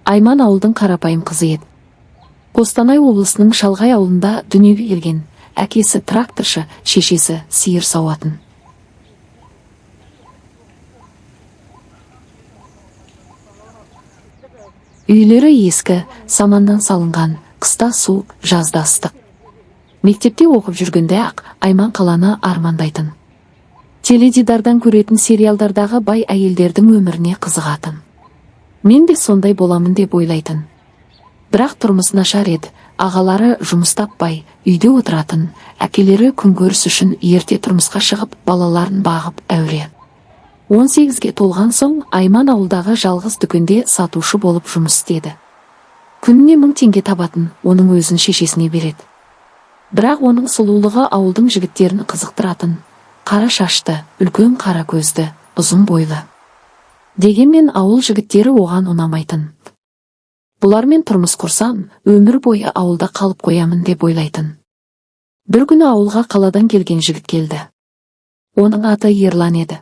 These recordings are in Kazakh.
Айман ауылдың қарапайым қызы еді. Қостанай облысының шалғай ауылында дүниеге келген. Әкесі тракторшы, шешесі сиыр сауатын. Үйлері ескі, саманнан салынған, қыста суық, жазда ыстық. Мектепте оқып жүргенде ақ Айман қаланы армандайтын. Теледидардан көретін сериалдардағы бай әйелдердің өміріне қызығатын. Мен де сондай боламын деп ойлайтын. Бірақ тұрмыс нашар еді. Ағалары жұмыс таппай, үйде отыратын, әкелері күнкөріс үшін ерте тұрмысқа шығып, балаларын бағып әуре. 18-ге толған соң Айман ауылдағы жалғыз дүкенде сатушы болып жұмыс істеді. Күніне 1000 теңге табатын, оның өзін шешесіне береді. Бірақ оның сұлулығы ауылдың жігіттерін қызықтыратын. Қара шашты, үлкен қара көзді, ұзын бойлы. Дегенмен ауыл жігіттері оған ұнамайтын. Бұлармен тұрмыс құрсам, өмір бойы ауылда қалып қоямын деп ойлайтын. Бір күні ауылға қаладан келген жігіт келді. Оның аты Ерлан еді.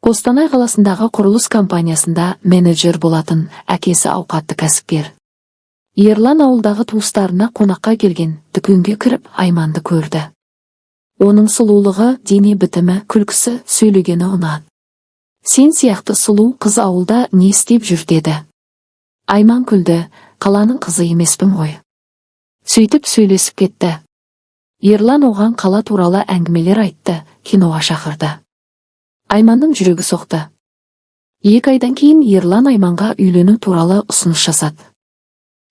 Қостанай қаласындағы құрылыс компаниясында менеджер болатын, әкесі ауқатты кәсіпкер. Ерлан ауылдағы туыстарына қонаққа келген, дүкенге кіріп Айманды көрді. Оның сұлулығы, дене бітімі, күлкісі, сөйлегені ұнады. Сен сияқты сұлу қыз ауылда не істеп жүр деді. Айман күлді, қаланың қызы емеспін ғой. Сөйтіп сөйлесіп кетті. Ерлан оған қала туралы әңгімелер айтты, киноға шақырды. Айманның жүрегі соқты. 2 айдан кейін Ерлан Айманға үйлену туралы ұсыныс жасады.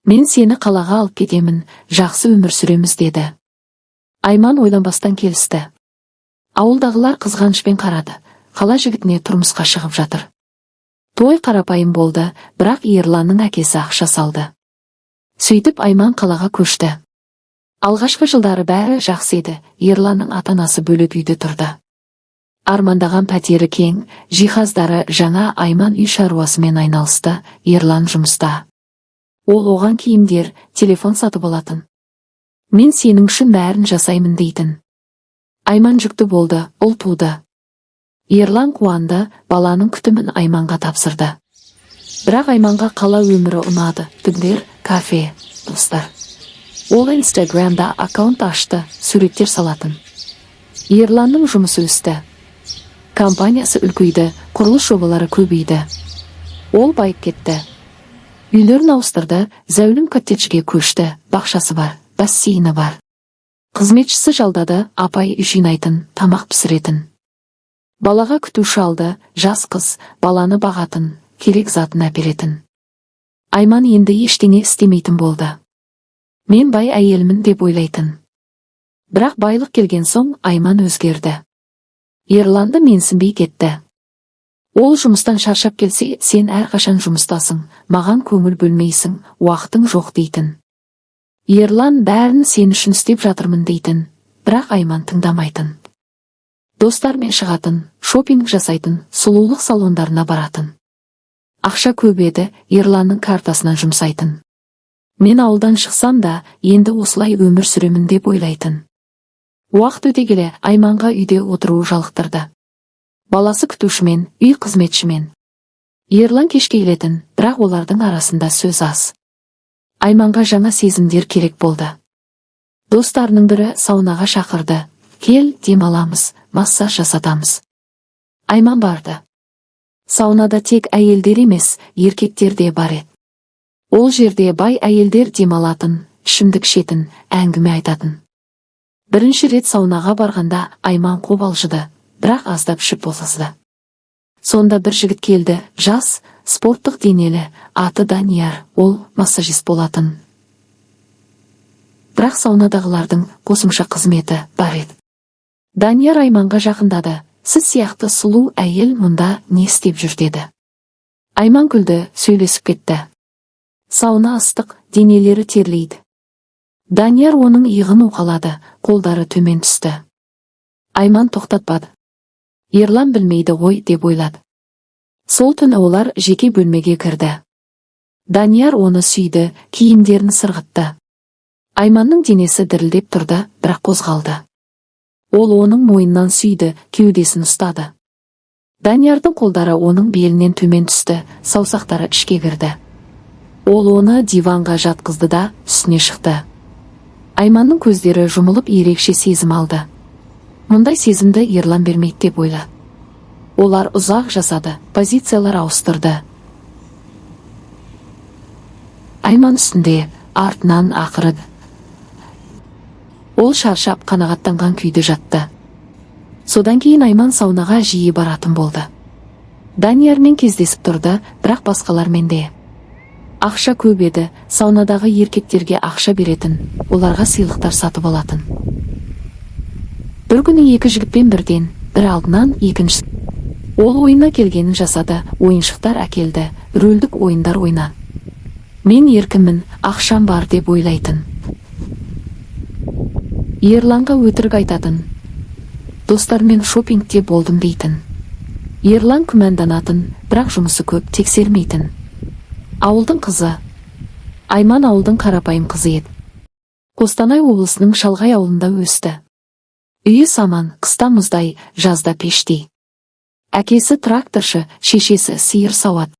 Мен сені қалаға алып кетемін, жақсы өмір сүреміз деді. Айман ойланбастан келісті. Ауылдағылар қызғанышпен қарады. Қала жігітіне тұрмысқа шығып жатыр. Той қарапайым болды, бірақ Ерланның әкесі ақша салды. Сөйтіп Айман қалаға көшті. Алғашқы жылдары бәрі жақсы еді. Ерланның ата-анасы бөлек үйде тұрды. Армандаған пәтері кең, жиһаздары жаңа. Айман үй шаруасымен айналысты, Ерлан жұмыста. Ол оған киімдер, телефон сатып алатын. Мен сенің үшін бәрін жасаймын дейтін. Айман жүкті болды, ұл туды. Ерлан қуанды, баланың күтімін Айманға тапсырды. Бірақ Айманға қала өмірі ұнады. Түндер, кафе, достар. Ол Инстаграмда аккаунт ашты, суреттер салатын. Ерланның жұмысы өсті. Компаниясы үлкейді, құрылыс жобалары көбейді. Ол байып кетті. Үйлерін ауыстырды, зәулім коттеджге көшті, бақшасы бар, бассейні бар. Қызметшісі жалдады, апай үй жинайтын, тамақ пісіретін. Балаға күтуші алды, жас қыз, баланы бағатын, керек затын әперетін. Айман енді ештеңе істемейтін болды. Мен бай әйелмін деп ойлайтын. Бірақ байлық келген соң Айман өзгерді. Ерланды менсінбей кетті. Ол жұмыстан шаршап келсе, сен әрқашан жұмыстасың, маған көңіл бөлмейсің, уақытың жоқ дейтін. Ерлан бәрін сен үшін істеп жатырмын дейтін, бірақ Айман тыңдамайтын. Достармен шығатын, шопинг жасайтын, сұлулық салондарына баратын. Ақша көп еді, Ерланның картасынан жұмсайтын. Мен ауылдан шықсам да, енді осылай өмір сүремін деп ойлайтын. Уақыт өте келе Айманға үйде отыруы жалықтырды. Баласы күтушімен, үй қызметшімен. Ерлан кешке келетін, бірақ олардың арасында сөз аз. Айманға жаңа сезімдер керек болды. Достарының бірі саунаға шақырды. Кел, демаламыз, массаж жасатамыз. Айман барды. Саунада тек әйелдер емес, еркектер де бар еді. Ол жерде бай әйелдер демалатын, ішімдік ішетін, әңгіме айтатын. Бірінші рет саунаға барғанда Айман қобалжыды, бірақ аздап ішіп болсызды. Сонда бір жігіт келді, жас, спорттық денелі, аты Данияр, ол массажист болатын. Бірақ саунадағылардың қосымша қызметі бар еді. Данияр Айманға жақындады. Сіз сияқты сұлу әйел мұнда не істеп жүр деді. Айман күлді, сөйлесіп кетті. Сауна ыстық, денелері терлейді. Данияр оның иығын уқалады, қолдары төмен түсті. Айман тоқтатпады. Ерлан білмейді ғой деп ойлады. Сол түні олар жеке бөлмеге кірді. Данияр оны сүйді, киімдерін сырғытты. Айманның денесі дірілдеп тұрды, бірақ қозғалды. Ол оның мойнынан сүйді, кеудесін ұстады. Даниярдың қолдары оның белінен төмен түсті, саусақтары ішке кірді. Ол оны диванға жатқызды да үстіне шықты. Айманның көздері жұмылып ерекше сезім алды. Мұндай сезімді Ерлан бермейді деп ойлады. Олар ұзақ жасады, позициялар ауыстырды. Айман үстінде, артынан ақырды. Ол шаршап қанағаттанған күйде жатты. Содан кейін Айман саунаға жиі баратын болды. Даниярмен кездесіп тұрды, бірақ басқалармен де. Ақша көп еді, саунадағы еркектерге ақша беретін, оларға сыйлықтар сатып алатын. Бір күні екі жігітпен бірден, бір алдынан екіншісі. Ол ойына келгенін жасады, ойыншықтар әкелді, рөлдік ойындар ойнады. Мен еркіммін, ақшам бар деп ойлайтын. Ерланға өтірік айтатын. Достармен шопингте болдым дейтін. Ерлан күмәнданатын, бірақ жұмысы көп, тексермейтін. Ауылдың қызы. Айман ауылдың қарапайым қызы еді. Қостанай облысының шалғай ауылында өсті. Үйі саман, қыста мұздай, жазда пештей. Әкесі тракторшы, шешесі сиыр сауат.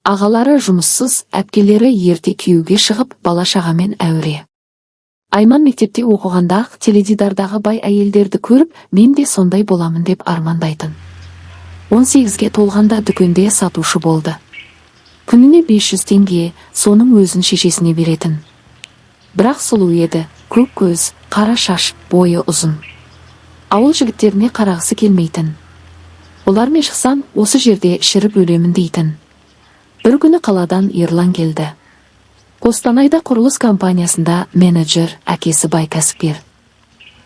Ағалары жұмыссыз, әпкелері ерте күйеуге шығып, бала-шағамен әуре. Айман мектепте оқығанда теледидардағы бай әйелдерді көріп, мен де сондай боламын деп армандайтын. 18-ге толғанда дүкенде сатушы болды. Күніне 500 теңге, соның өзін шешесіне беретін. Бірақ сұлу еді, көк көз, қара шаш, бойы ұзын. Ауыл жігіттеріне қарағысы келмейтін. Олармен шықсам, осы жерде шіріп өлемін дейтін. Бір күні қаладан Ерлан келді. Қостанайда құрылыс компаниясында менеджер, әкесі бай кәсіпкер.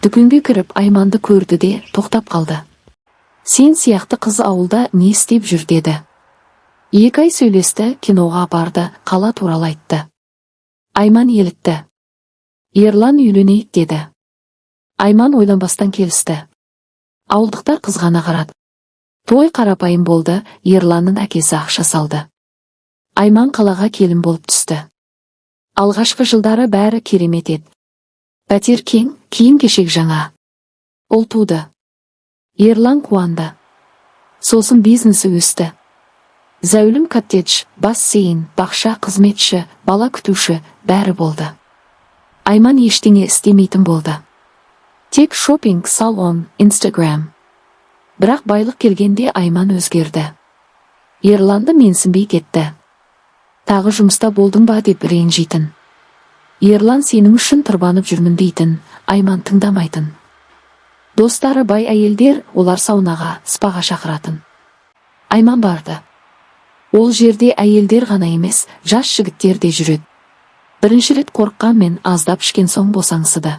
Дүкенге кіріп Айманды көрді де тоқтап қалды. Сен сияқты қыз ауылда не істеп жүр деді. 2 ай сөйлесті, киноға барды, қала туралы айтты. Айман елітті. Ерлан үйленейік деді. Айман ойланбастан келісті. Ауылдықтар қызғана қарады. Той қарапайым болды, Ерланның әкесі ақша салды. Айман қалаға келін болып түсті. Алғашқы жылдары бәрі керемет еді. Пәтер кең, киім-кешек жаңа. Ұл туды. Ерлан қуанды. Сосын бизнесі өсті. Зәулім коттедж, бассейн, бақша, қызметші, бала күтуші, бәрі болды. Айман ештеңе істемейтін болды. Тек шопинг, салон, Инстаграм. Бірақ байлық келгенде Айман өзгерді. Ерланды менсінбей кетті. Тағы жұмыста болдың ба деп ренжитін. Ерлан сенің үшін тырбанып жүрмін дейтін, Айман тыңдамайтын. Достары бай әйелдер, олар саунаға, спаға шақыратын. Айман барды. Ол жерде әйелдер ғана емес, жас жігіттер де жүреді. Бірінші рет қорыққанмен аздап ішкен соң босаңсыды.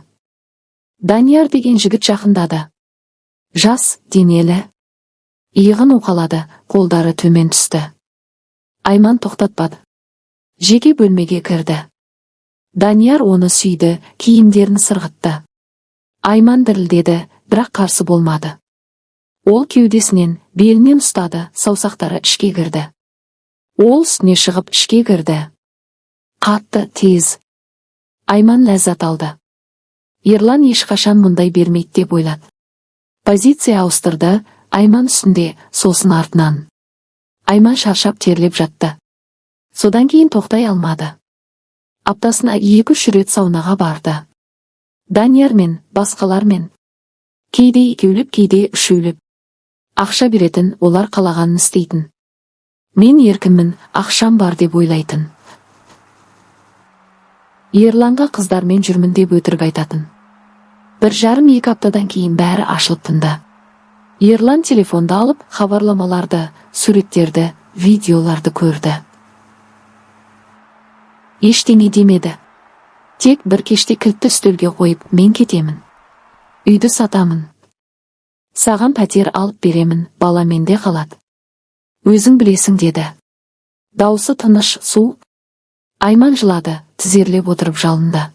Данияр деген жігіт жақындады. Жас, денелі. Иығын уқалады, қолдары төмен түсті. Айман тоқтатпады. Жеке бөлмеге кірді. Данияр оны сүйді, киімдерін сырғытты. Айман дірілдеді, бірақ қарсы болмады. Ол кеудесінен, белінен ұстады, саусақтары ішке кірді. Ол үстіне шығып ішке кірді. Қатты, тез. Айман ләззат алды. Ерлан ешқашан мұндай бермейді деп ойлады. Позиция ауыстырды, Айман үстінде, сосын артынан. Айман шаршап терлеп жатты. Содан кейін тоқтай алмады. Аптасына 2-3 рет саунаға барды. Даниярмен, басқалармен. Кейде екеулеп, кейде үшеулеп. Ақша беретін, олар қалағанын істейтін. Мен еркіммін, ақшам бар деп ойлайтын. Ерланға қыздармен жүрмін деп өтірік айтатын. 1,5-2 аптадан кейін бәрі ашылып тынды. Ерлан телефонды алып, хабарламаларды, суреттерді, видеоларды көрді. Ештеңе демеді. Тек бір кеште кілтті үстелге қойып, мен кетемін. Үйді сатамын. Саған пәтер алып беремін, бала менде қалады. Өзің білесің деді. Даусы тыныш, су. Айман жылады, тізерлеп отырып жалынды.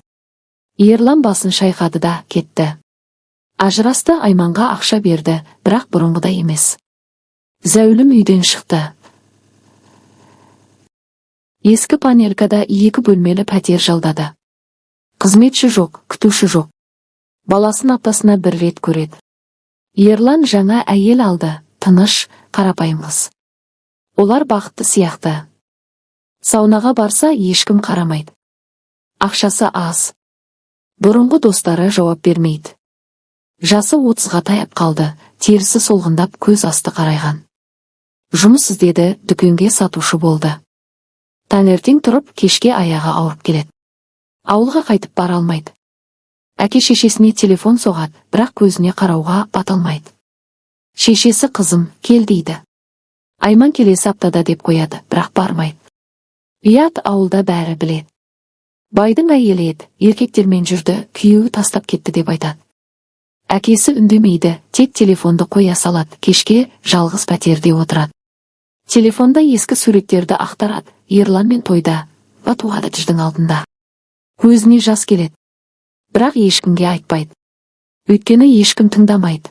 Ерлан басын шайқады да кетті. Ажырасты, Айманға ақша берді, бірақ бұрынғыдай емес. Зәулім үйден шықты. Ескі панелкада 2 бөлмелі пәтер жалдады. Қызметші жоқ, күтуші жоқ. Баласын аптасына 1 рет көреді. Ерлан жаңа әйел алды, тыныш, қарапайым қыз. Олар бақытты сияқты. Саунаға барса, ешкім қарамайды. Ақшасы аз. Бұрынғы достары жауап бермейді. Жасы 30-ға таяп қалды, терісі солғындап көз асты қарайған. Жұмыс іздеді, дүкенге сатушы болды. Таңертең тұрып, кешке аяғы ауырып келеді. Ауылға қайтып бара алмайды. Әке-шешесіне телефон соғады, бірақ көзіне қарауға бата алмайды. Шешесі қызым, кел дейді. Айман келесі аптада деп қояды, бірақ бармайды. Ұят, ауылда бәрі біледі. Байдың әйелі еді, еркектермен жүрді, күйеуі тастап кетті деп айтады. Әкесі үндемейді, тек телефонды қоя салады, кешке жалғыз пәтерде отырады. Телефонда ескі суреттерді ақтарады, Ерлан мен тойда, туады ждың алдында. Көзіне жас келеді. Бірақ ешкімге айтпайды. Өйткені ешкім тыңдамайды.